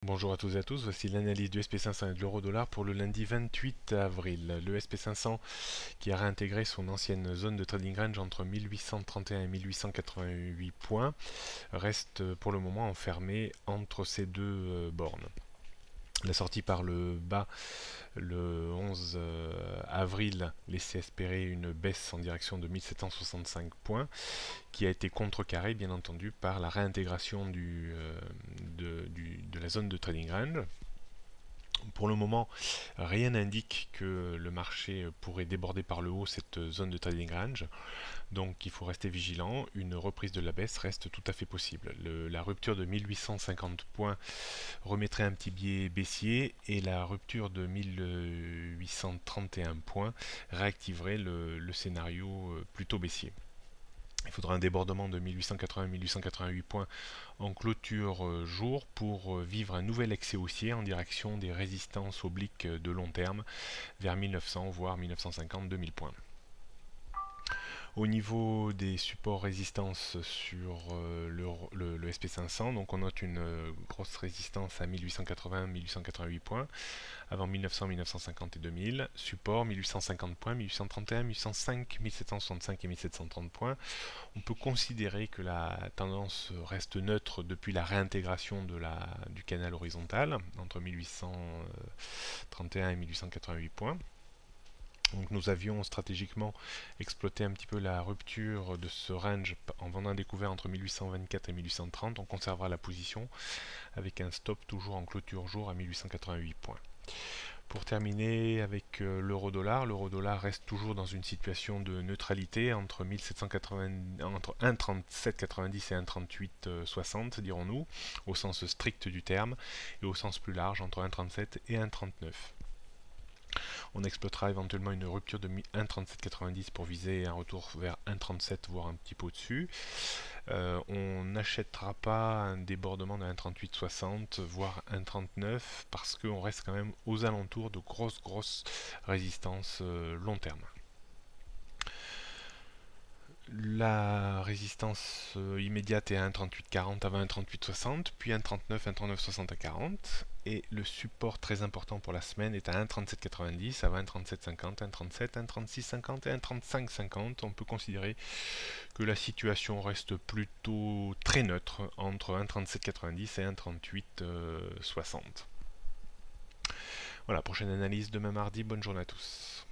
Bonjour à tous et à tous, voici l'analyse du SP500 et de l'euro-dollar pour le lundi 28 avril. Le SP500 qui a réintégré son ancienne zone de trading range entre 1831 et 1888 points reste pour le moment enfermé entre ces deux bornes. La sortie par le bas le 11 avril laissait espérer une baisse en direction de 1765 points qui a été contrecarrée bien entendu par la réintégration de la zone de trading range. Pour le moment, rien n'indique que le marché pourrait déborder par le haut cette zone de trading range, donc il faut rester vigilant. Une reprise de la baisse reste tout à fait possible. La rupture de 1850 points remettrait un petit biais baissier et la rupture de 1831 points réactiverait le scénario plutôt baissier. Il faudra un débordement de 1880-1888 points en clôture jour pour vivre un nouvel excès haussier en direction des résistances obliques de long terme vers 1900 voire 1950-2000 points. Au niveau des supports résistance sur le SP500, donc on note une grosse résistance à 1880-1888 points, avant 1900, 1950 et 2000. Support 1850 points, 1831, 1805, 1765 et 1730 points. On peut considérer que la tendance reste neutre depuis la réintégration du canal horizontal entre 1831 et 1888 points. Donc nous avions stratégiquement exploité un petit peu la rupture de ce range en vendant un découvert entre 1824 et 1830. On conservera la position avec un stop toujours en clôture jour à 1888 points. Pour terminer avec l'euro-dollar reste toujours dans une situation de neutralité entre 1,3790 et 1,3860 dirons-nous, au sens strict du terme, et au sens plus large entre 1,37 et 1,39. On exploitera éventuellement une rupture de 1,3790 pour viser un retour vers 1,37 voire un petit peu au-dessus. On n'achètera pas un débordement de 1,3860 voire 1,39 parce qu'on reste quand même aux alentours de grosses résistances long terme. La résistance immédiate est à 1,3840 avant 1,3860, puis 1,39, 1,3960 à 40. Et le support très important pour la semaine est à 1,3790 avant 1,3750, 1,37, 1,3650 et 1,3550. On peut considérer que la situation reste plutôt très neutre entre 1,3790 et 1,3860. Voilà, prochaine analyse demain mardi. Bonne journée à tous.